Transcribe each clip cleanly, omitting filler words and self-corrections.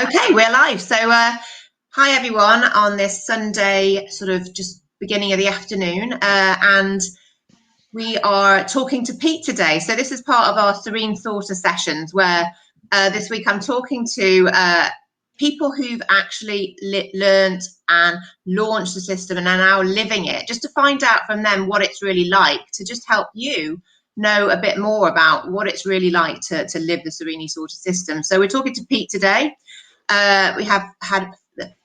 Okay, we're live. So, hi everyone on this Sunday, sort of just beginning of the afternoon, and we are talking to Pete today. So, this is part of our Serene Sorter sessions, where this week I'm talking to people who've actually learned and launched the system and are now living it, just to find out from them what it's really like, to just help you know a bit more about what it's really like to live the Serene Sorter system. So, we're talking to Pete today. We have had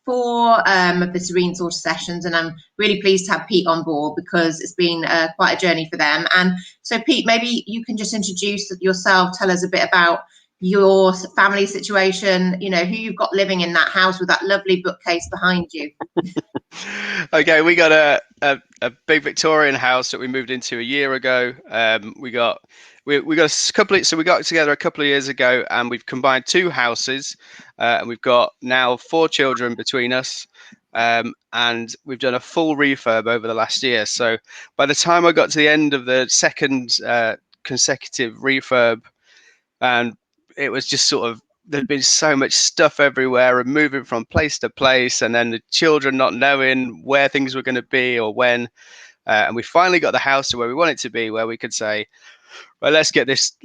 4 of the Serene Sorter sessions, and I'm really pleased to have Pete on board because it's been quite a journey for them. And so, Pete, maybe you can just introduce yourself, tell us a bit about your family situation, you know, who you've got living in that house with that lovely bookcase behind you. Okay, we got a big Victorian house that we moved into a year ago. We got a couple of, so we got together a couple of years ago, and we've combined 2 houses, and we've got now 4 children between us, and we've done a full refurb over the last year. So by the time I got to the end of the second consecutive refurb, and it was just sort of, there'd been so much stuff everywhere and moving from place to place, and then the children not knowing where things were going to be or when. And we finally got the house to where we want it to be, where we could say, well, let's get this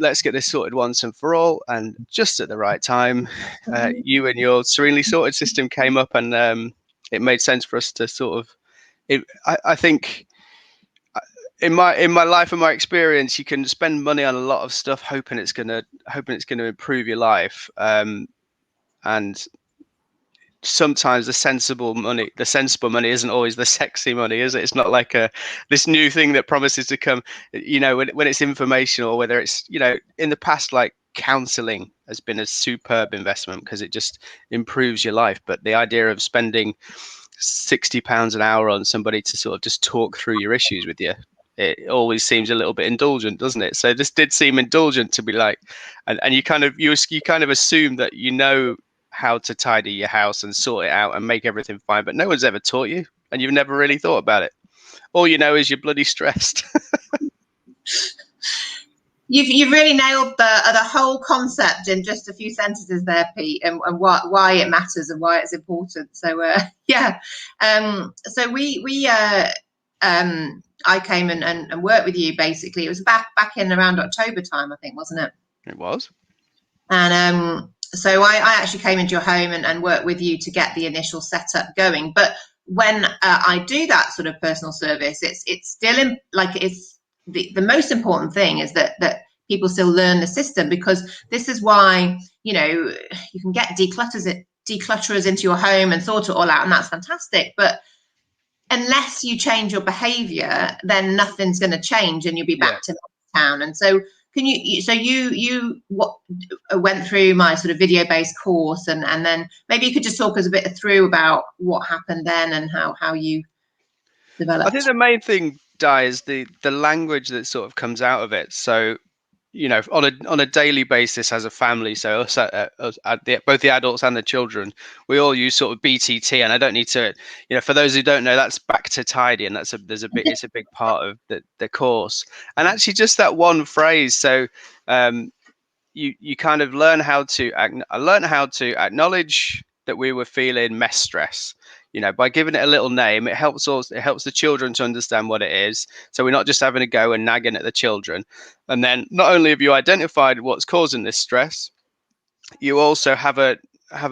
sorted once and for all. And just at the right time, you and your Serenely Sorted system came up, and it made sense for us to sort of. I think in my life and my experience, you can spend money on a lot of stuff hoping it's gonna improve your life, and sometimes the sensible money isn't always the sexy money, is it? It's not like this new thing that promises to come, you know, when it's information, or whether it's, you know, in the past, like counseling has been a superb investment because it just improves your life. But the idea of spending £60 an hour on somebody to sort of just talk through your issues with you, it always seems a little bit indulgent, doesn't it? So this did seem indulgent to be like, and you kind of assume that you know how to tidy your house and sort it out and make everything fine, but no one's ever taught you, and you've never really thought about it. All you know is you're bloody stressed. You've really nailed the whole concept in just a few sentences there, Pete, and why it matters and why it's important. So yeah, so I came and worked with you. Basically, it was back in around October time, I think, wasn't it? It was. And so I actually came into your home and worked with you to get the initial setup going. But when I do that sort of personal service, it's still it's the most important thing is that people still learn the system, because this is why, you know, you can get declutterers into your home and sort it all out, and that's fantastic. But unless you change your behavior, then nothing's going to change, and you'll be back to town. And so you went through my sort of video-based course, and then maybe you could just talk us a bit through about what happened then and how you developed. I think the main thing, Di, is the language that sort of comes out of it. So, you know, on a daily basis as a family, so us, both the adults and the children, we all use sort of BTT. And I don't need to, you know, for those who don't know, that's back to tidy, and it's a big part of the course. And actually, just that one phrase. So, you kind of learn how to acknowledge that we were feeling mess stress. You know, by giving it a little name, it helps the children to understand what it is. So we're not just having a go and nagging at the children. And then not only have you identified what's causing this stress, you also have a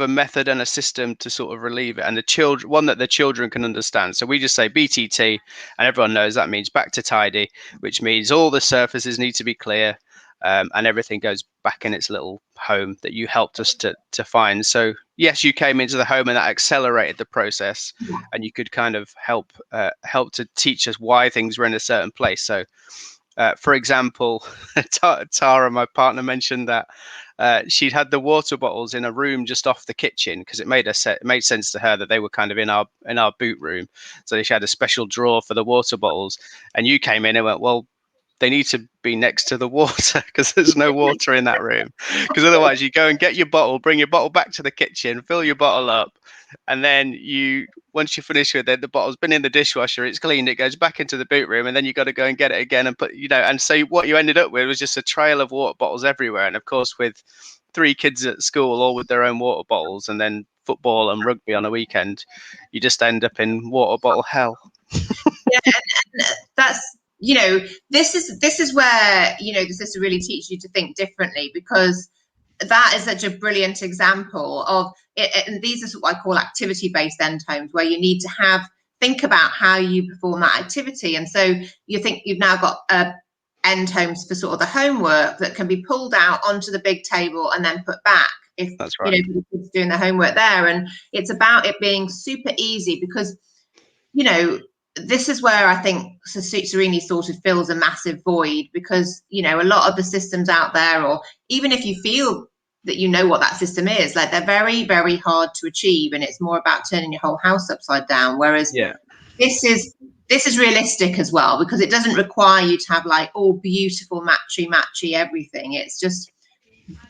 method and a system to sort of relieve it, and one that the children can understand. So we just say BTT, and everyone knows that means back to tidy, which means all the surfaces need to be clear, and everything goes back in its little home that you helped us to find. So yes, you came into the home, and that accelerated the process, and you could kind of help to teach us why things were in a certain place. So for example, Tara, my partner, mentioned that she'd had the water bottles in a room just off the kitchen because it made sense to her that they were kind of in our boot room. So she had a special drawer for the water bottles, and you came in and went, well, they need to be next to the water because there's no water in that room. Because otherwise you go and get your bottle, bring your bottle back to the kitchen, fill your bottle up, and then once you finish with it, the bottle's been in the dishwasher, it's cleaned, it goes back into the boot room, and then you got to go and get it again and put, you know. And so what you ended up with was just a trail of water bottles everywhere. And of course, with 3 kids at school, all with their own water bottles, and then football and rugby on a weekend, you just end up in water bottle hell. Yeah, and that's, this is where, the system really teaches you to think differently, because that is such a brilliant example of it. And these are what I call activity-based end homes, where you need to think about how you perform that activity. And so you think you've now got end homes for sort of the homework that can be pulled out onto the big table and then put back if That's right. the kids doing the homework there. And it's about it being super easy, because this is where I think Serenity sort of fills a massive void, because a lot of the systems out there, or even if you feel that what that system is, like, they're very, very hard to achieve, and it's more about turning your whole house upside down. Whereas this is realistic as well, because it doesn't require you to have like all beautiful matchy everything. It's just,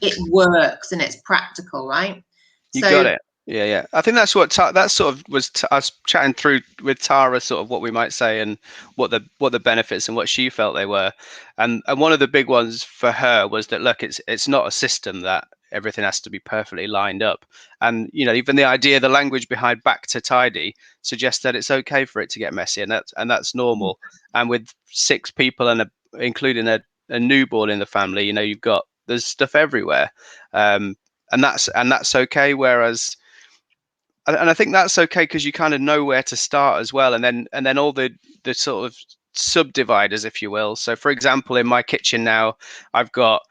it works and it's practical, right? You got it. Yeah. I think that's what that sort of was. I was chatting through with Tara, sort of what we might say and what the benefits and what she felt they were, and one of the big ones for her was that, look, it's not a system that everything has to be perfectly lined up, and even the idea, the language behind back to tidy suggests that it's okay for it to get messy, and that's normal. And with 6 people and including a newborn in the family, there's stuff everywhere. And that's okay. Whereas, and I think that's okay because you kind of know where to start as well, and then all the sort of subdividers, if you will. So, for example, in my kitchen now, I've got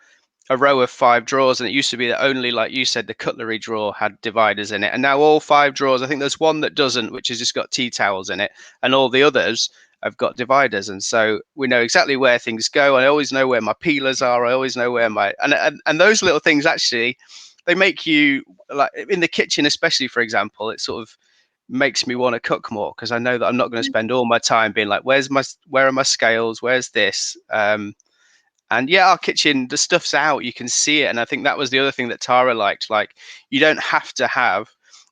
a row of 5 drawers, and it used to be that only, like you said, the cutlery drawer had dividers in it, and now all 5 drawers, I think there's one that doesn't, which has just got tea towels in it, and all the others have got dividers. And so we know exactly where things go. I always know where my peelers are. I always know where my and those little things, actually, they make you, like in the kitchen especially, for example, it sort of makes me want to cook more, because I know that I'm not going to spend all my time being like, where are my scales, where's this, and yeah, our kitchen, the stuff's out, you can see it. And I think that was the other thing that Tara liked. Like, you don't have to have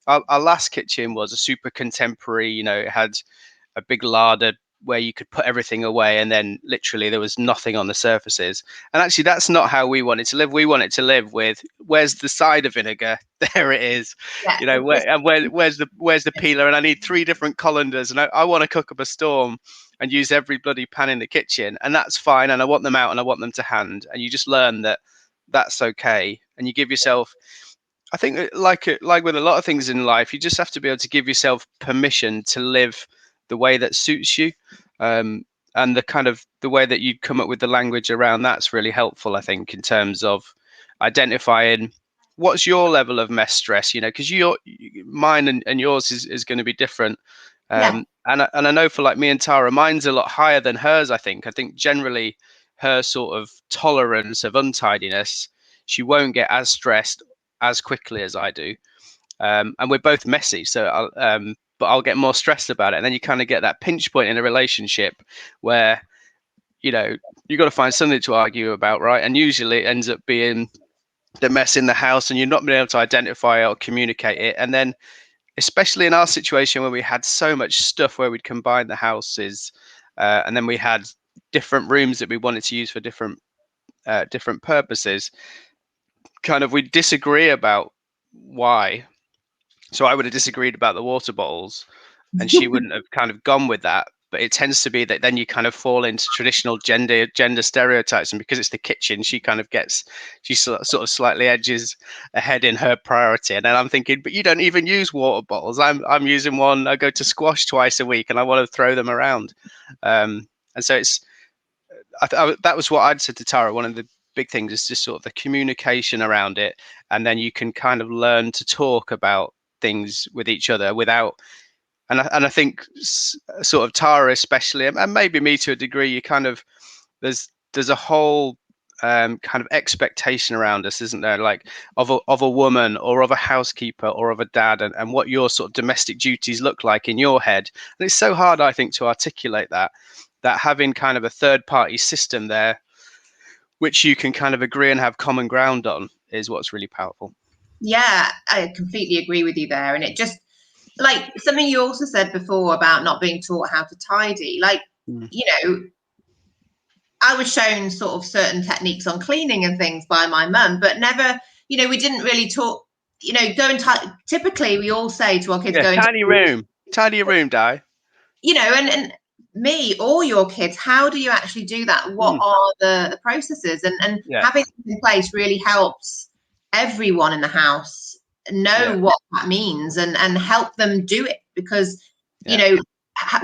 our last kitchen was a super contemporary, it had a big larder where you could put everything away, and then literally there was nothing on the surfaces. And actually, that's not how we wanted to live. We wanted to live with, where's the cider vinegar? There it is. Yeah, where's the peeler? And I need 3 different colanders, and I want to cook up a storm and use every bloody pan in the kitchen, and that's fine. And I want them out, and I want them to hand. And you just learn that that's okay, and you give yourself, I think, like with a lot of things in life, you just have to be able to give yourself permission to live the way that suits you, and the way that you come up with the language around that's really helpful, I think, in terms of identifying what's your level of mess stress, because mine and yours is going to be different. And I know for like me and Tara, mine's a lot higher than hers. I think generally her sort of tolerance of untidiness, she won't get as stressed as quickly as I do. And we're both messy, so but I'll get more stressed about it. And then you kind of get that pinch point in a relationship where you've got to find something to argue about, right? And usually it ends up being the mess in the house, and you're not being able to identify it or communicate it. And then, especially in our situation where we had so much stuff, where we'd combine the houses, and then we had different rooms that we wanted to use for different purposes, kind of, we disagree about why. So I would have disagreed about the water bottles, and she wouldn't have kind of gone with that. But it tends to be that then you kind of fall into traditional gender stereotypes, and because it's the kitchen, she sort of slightly edges ahead in her priority. And then I'm thinking, but you don't even use water bottles. I'm using one. I go to squash twice a week, and I want to throw them around. And so that was what I'd said to Tara. One of the big things is just sort of the communication around it, and then you can kind of learn to talk about things with each other without, and I think sort of Tara especially, and maybe me to a degree, you kind of, there's a whole kind of expectation around us, isn't there, like of a woman or of a housekeeper or of a dad, and what your sort of domestic duties look like in your head. And it's so hard, I think, to articulate that having kind of a third party system there which you can kind of agree and have common ground on is what's really powerful. Yeah, I completely agree with you there. And it just, like something you also said before about not being taught how to tidy, like, I was shown sort of certain techniques on cleaning and things by my mum, but never, we didn't really talk, go and typically we all say to our kids, go into tiny room, Di. And me or your kids, how do you actually do that? What are the processes? And having it in place really helps everyone in the house know what that means and help them do it, because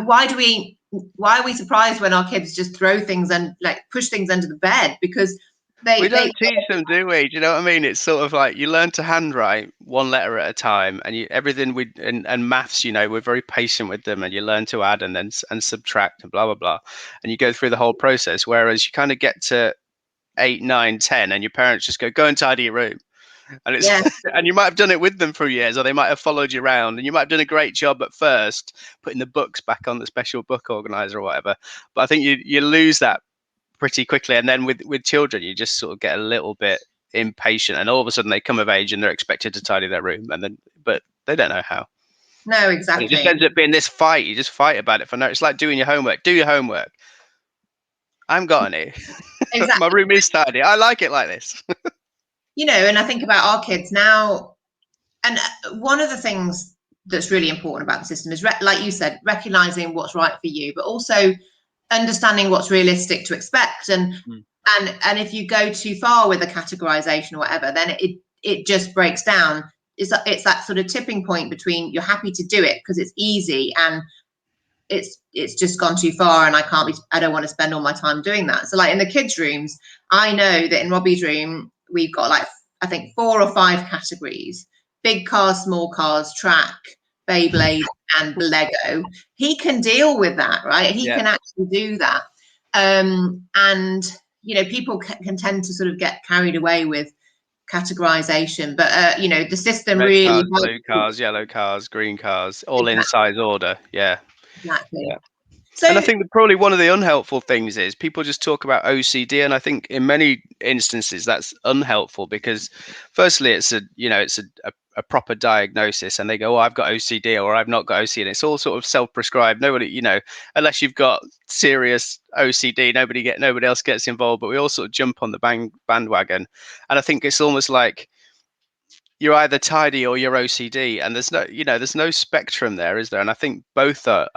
why are we surprised when our kids just throw things and like push things under the bed? Because we don't teach them, do we? Do you know what I mean? It's sort of like you learn to handwrite one letter at a time, and and maths. We're very patient with them, and you learn to add and subtract and blah blah blah, and you go through the whole process. Whereas you kind of get to 8, 9, 10, and your parents just go and tidy your room, and it's and you might have done it with them for years, or they might have followed you around, and you might have done a great job at first putting the books back on the special book organizer or whatever. But I think you lose that pretty quickly, and then with children you just sort of get a little bit impatient, and all of a sudden they come of age and they're expected to tidy their room, but they don't know how. No, exactly. And it just ends up being this fight. You just fight about it for no. It's like doing your homework. Do your homework. I haven't got any. Exactly. My room is tidy. I like it like this. And I think about our kids now, and one of the things that's really important about the system is, like you said, recognizing what's right for you, but also understanding what's realistic to expect. And if you go too far with a categorization or whatever, then it just breaks down. It's that sort of tipping point between you're happy to do it because it's easy, and it's just gone too far, and I don't want to spend all my time doing that. So like in the kids' rooms, I know that in Robbie's room we've got like I think 4 or 5 categories: big cars, small cars, track, Beyblade, and Lego. He can deal with that, right? He can actually do that. And people can tend to sort of get carried away with categorization, but the system red really cars, blue cars, yellow cars, green cars, all in size order. Exactly. So, and I think that probably one of the unhelpful things is people just talk about OCD, and I think in many instances that's unhelpful, because firstly it's a proper diagnosis, and they go, oh, I've got OCD, or I've not got OCD, and it's all sort of self-prescribed. Nobody, unless you've got serious OCD, nobody else gets involved, but we all sort of jump on the bandwagon. And I think it's almost like you're either tidy or you're OCD, and there's no spectrum there, is there? And I think both are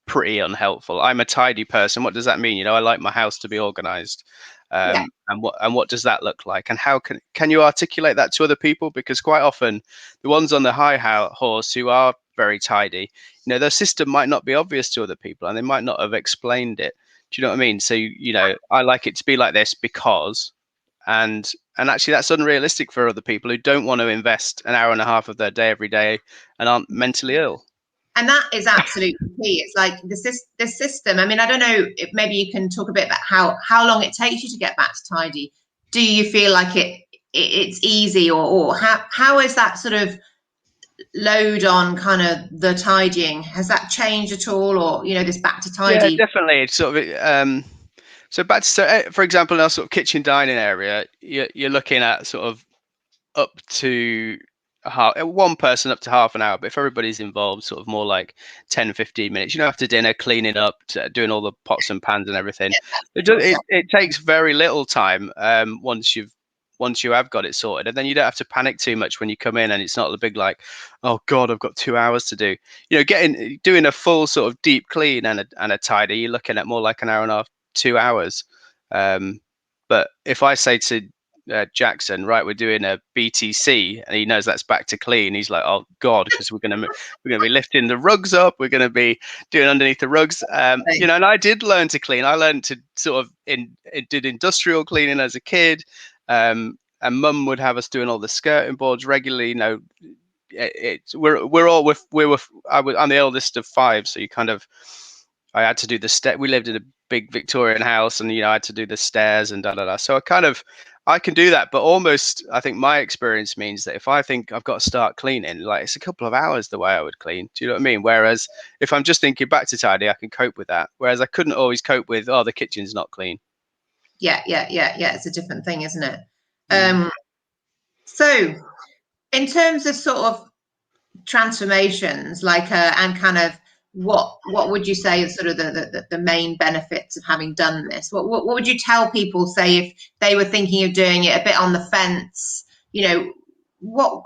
pretty unhelpful. I'm a tidy person. What does that mean? I like my house to be organized. And what does that look like? And how can you articulate that to other people? Because quite often the ones on the high horse who are very tidy, their system might not be obvious to other people, and they might not have explained it. Do you know what I mean? So, I like it to be like this because, and actually that's unrealistic for other people who don't want to invest an hour and a half of their day every day and aren't mentally ill. And that is absolutely key. It's like the system. I mean, I don't know if maybe you can talk a bit about how long it takes you to get back to tidy. Do you feel like it's easy, or how is that sort of load on kind of the tidying? Has that changed at all, or this back to tidy? Yeah, definitely. It's sort of so back to, for example, in our sort of kitchen dining area, you're looking at sort of up to one person up to half an hour, but if everybody's involved, sort of more like 10-15 minutes, after dinner, cleaning up, doing all the pots and pans and everything. It takes very little time once you have got it sorted, and then you don't have to panic too much when you come in, and it's not the big like, oh god, I've got 2 hours to do. Doing a full sort of deep clean and a tidy, you're looking at more like an hour and a half, 2 hours. But if I say to Jackson, right, we're doing a BTC, and he knows that's back to clean, he's like, oh god, because we're gonna be lifting the rugs up, we're gonna be doing underneath the rugs, and I did learn to clean. I learned to sort of did industrial cleaning as a kid, and mum would have us doing all the skirting boards regularly. I'm the eldest of 5, so I had to do the step. We lived in a big Victorian house, and I had to do the stairs and so I can do that, but almost I think my experience means that if I think I've got to start cleaning, like, it's a couple of hours the way I would clean. Do you know what I mean? Whereas if I'm just thinking back to tidy, I can cope with that. Whereas I couldn't always cope with, oh, the kitchen's not clean. Yeah. It's a different thing, isn't it? So in terms of sort of transformations, like and kind of what would you say is sort of the main benefits of having done this? What would you tell people, say, if they were thinking of doing it, a bit on the fence,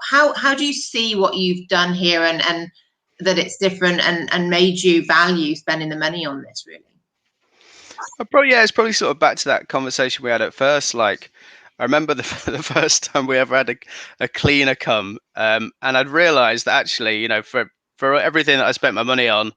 how do you see what you've done here, and that it's different, and made you value spending the money on this, really? Yeah, it's probably sort of back to that conversation we had at first. Like, I remember the the first time we ever had a cleaner come, and I'd realised that actually, for everything that I spent my money on,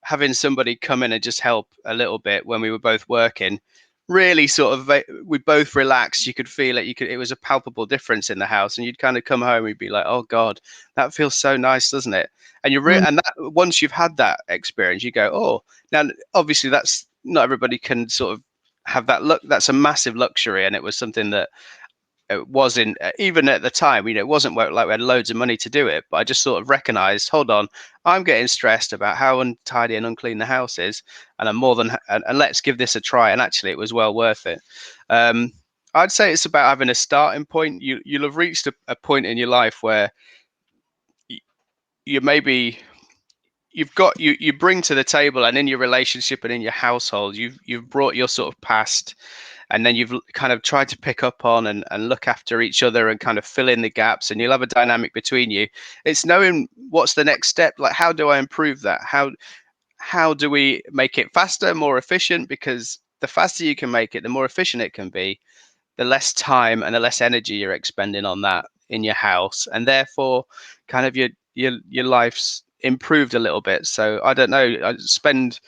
having somebody come in and just help a little bit when we were both working really sort of we both relaxed. You could feel it. It was a palpable difference in the house, and you'd kind of come home and you'd be like, oh god, that feels so nice, doesn't it? And and that, once you've had that experience, you go, oh, now obviously that's not everybody can sort of have that look. That's a massive luxury, and it was something that it wasn't, even at the time, it wasn't like we had loads of money to do it, but I just sort of recognized, hold on, I'm getting stressed about how untidy and unclean the house is, and I'm more than and let's give this a try. And actually it was well worth it. I'd say it's about having a starting point. You'll have reached a point in your life where you maybe you bring to the table, and in your relationship and in your household, you've brought your sort of past, and then you've kind of tried to pick up on and look after each other and kind of fill in the gaps, and you'll have a dynamic between you. It's knowing what's the next step. Like, how do I improve that? How do we make it faster, more efficient? Because the faster you can make it, the more efficient it can be, the less time and the less energy you're expending on that in your house, and therefore kind of your life's improved a little bit. So I don't know, I spend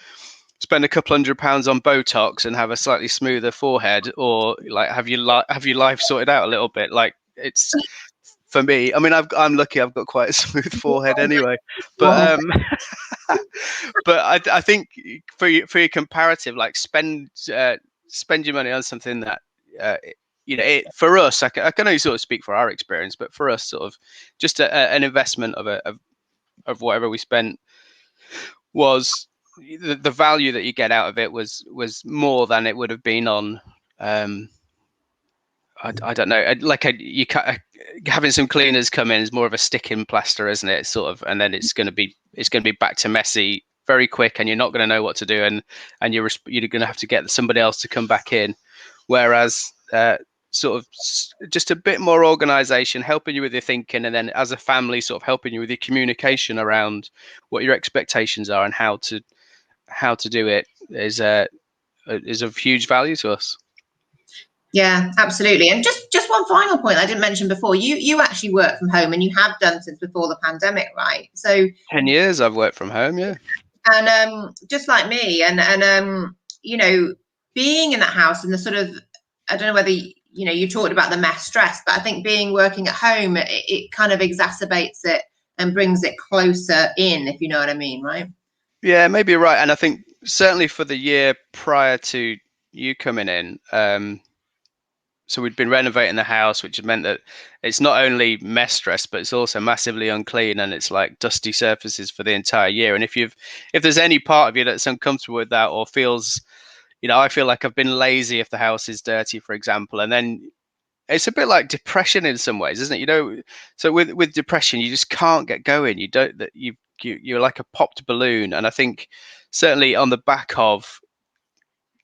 a couple £100 on Botox and have a slightly smoother forehead, or like have your life sorted out a little bit. Like, it's, for me, I mean, I'm lucky, I've got quite a smooth forehead anyway, but but I think for your comparative, like, spend your money on something that uh, for us, I can only sort of speak for our experience, but for us, sort of just an investment of whatever we spent was the value that you get out of it was more than it would have been on I don't know, having some cleaners come in is more of a sticking plaster, isn't it? Sort of, and then it's going to be back to messy very quick, and you're not going to know what to do, and you're going to have to get somebody else to come back in. Whereas sort of just a bit more organization, helping you with your thinking, and then as a family, sort of helping you with your communication around what your expectations are and how to do it is of huge value to us. Yeah, absolutely. And just one final point I didn't mention before. You actually work from home, and you have done since before the pandemic, right? So 10 years I've worked from home, yeah. And just like me, and being in that house, and the sort of, I don't know whether you talked about the mass stress, but I think working at home, it kind of exacerbates it and brings it closer in, if you know what I mean, right? Yeah, maybe you're right. And I think certainly for the year prior to you coming in, so we'd been renovating the house, which had meant that it's not only mess stress, but it's also massively unclean, and it's like dusty surfaces for the entire year. And if there's any part of you that's uncomfortable with that, or feels, I feel like I've been lazy if the house is dirty, for example, and then it's a bit like depression in some ways, isn't it? So with depression, you just can't get going. You don't that you're like a popped balloon. And I think certainly on the back of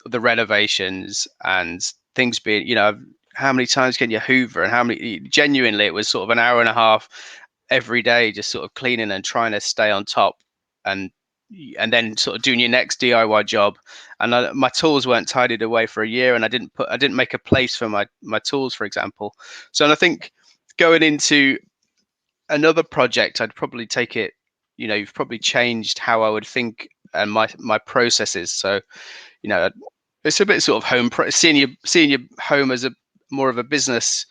the renovations and things being, how many times can you hoover, and how many, genuinely, it was sort of an hour and a half every day just sort of cleaning and trying to stay on top, and then sort of doing your next DIY job. And my tools weren't tidied away for a year, and I didn't make a place for my tools, for example. So, and I think going into another project, I'd probably take it, you've probably changed how I would think and my processes. So, it's a bit sort of seeing your home as a more of a business.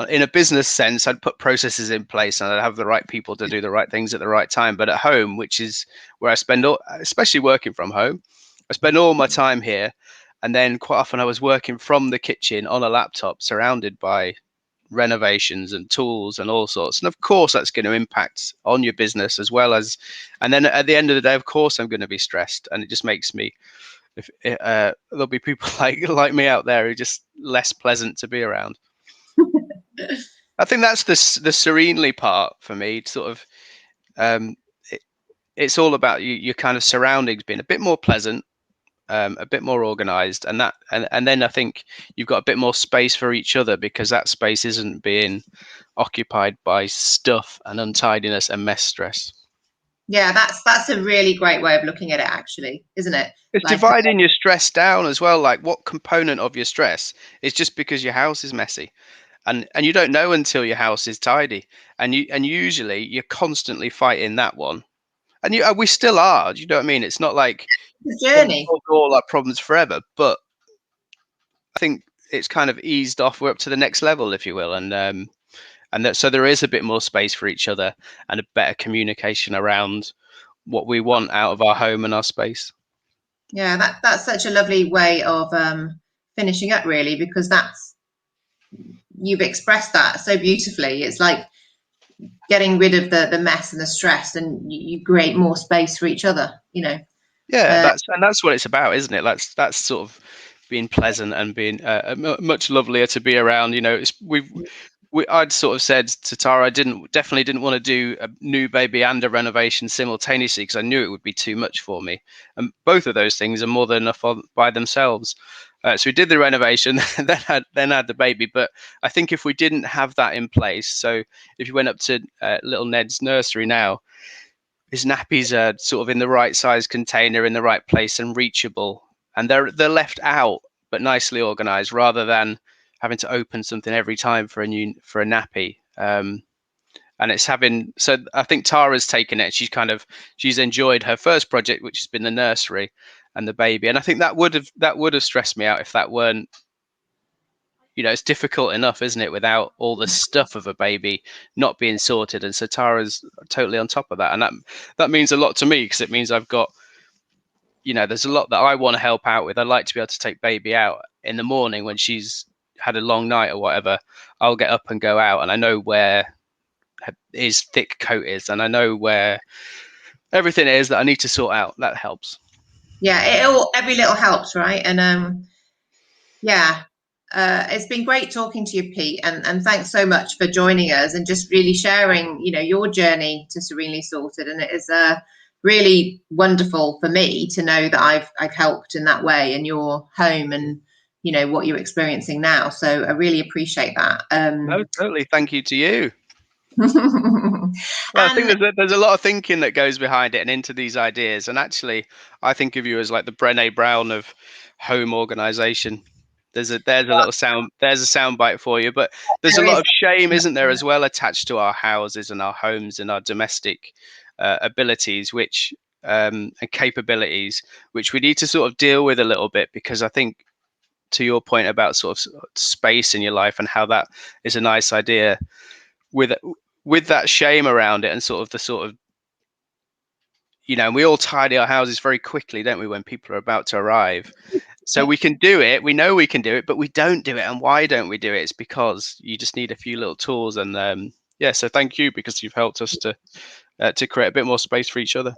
In a business sense, I'd put processes in place, and I'd have the right people to do the right things at the right time. But at home, which is where I spend especially working from home, I spend all my time here. And then quite often I was working from the kitchen on a laptop, surrounded by renovations and tools and all sorts. And of course, that's going to impact on your business as well as, and then at the end of the day, of course, I'm going to be stressed, and it just makes me, if there'll be people like me out there who are just less pleasant to be around. I think that's the serenely part for me. Sort of, it's all about your kind of surroundings being a bit more pleasant, a bit more organized, and then I think you've got a bit more space for each other, because that space isn't being occupied by stuff and untidiness and mess stress. Yeah, that's a really great way of looking at it, actually, isn't it? It's Like, dividing your stress down as well. Like, what component of your stress is just because your house is messy, and you don't know until your house is tidy, and usually you're constantly fighting that one, and we still are. Do you know what I mean? It's not like the going to journey. solve all our problems forever, but I think it's kind of eased off. We're up to the next level, if you will, and that, so there is a bit more space for each other and a better communication around what we want out of our home and our space. Yeah, that's such a lovely way of finishing up, really, because you've expressed that so beautifully. It's like getting rid of the mess and the stress, and you create more space for each other, you know. Yeah, that's what it's about, isn't it? That's sort of being pleasant and being much lovelier to be around. You know, I'd sort of said to Tara, I definitely didn't want to do a new baby and a renovation simultaneously, because I knew it would be too much for me. And both of those things are more than enough by themselves. So we did the renovation, then had the baby. But I think if we didn't have that in place, so if you went up to little Ned's nursery now, his nappies are sort of in the right size container, in the right place and reachable, and they're left out but nicely organized, rather than having to open something every time for a nappy. And it's having, so I think Tara's taken it. She's enjoyed her first project, which has been the nursery and the baby, and I think that would have stressed me out if that weren't, it's difficult enough, isn't it, without all the stuff of a baby not being sorted. And so Tara's totally on top of that, and that means a lot to me, because it means I've got, there's a lot that I want to help out with. I like to be able to take baby out in the morning when she's had a long night or whatever. I'll get up and go out, and I know where his thick coat is, and I know where everything is that I need to sort out. That helps. Yeah, every little helps, right? And yeah. It's been great talking to you, Pete, and thanks so much for joining us and just really sharing, your journey to Serenely Sorted. And it is really wonderful for me to know that I've helped in that way in your home and what you're experiencing now. So I really appreciate that. No, totally. Thank you to you. Well, I think there's a lot of thinking that goes behind it and into these ideas. And actually, I think of you as like the Brené Brown of home organization. There's a sound bite for you, but there's a lot of shame, isn't there, as well, attached to our houses and our homes and our domestic abilities, which and capabilities, which we need to sort of deal with a little bit, because I think, to your point about sort of space in your life and how that is a nice idea, with that shame around it, and sort of we all tidy our houses very quickly, don't we, when people are about to arrive. So we can do it, we know we can do it, but we don't do it. And why don't we do it? It's because you just need a few little tools. And so thank you, because you've helped us to create a bit more space for each other.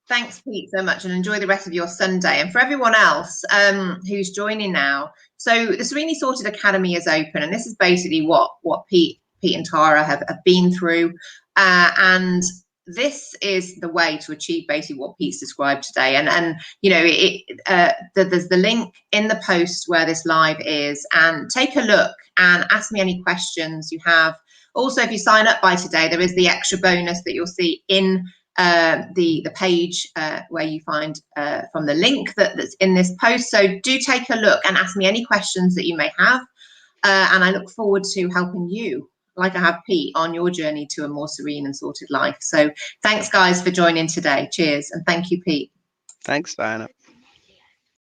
Thanks, Pete, so much, and enjoy the rest of your Sunday. And for everyone else who's joining now, so the Serenely Sorted Academy is open, and this is basically what Pete and Tara have been through, and this is the way to achieve basically what Pete's described today. And there's the link in the post where this live is, and take a look and ask me any questions you have. Also, if you sign up by today, there is the extra bonus that you'll see in the page where you find from the link that's in this post. So do take a look and ask me any questions that you may have, and I look forward to helping you, like I have Pete, on your journey to a more serene and sorted life. So thanks, guys, for joining today. Cheers, and thank you, Pete. Thanks, Diana.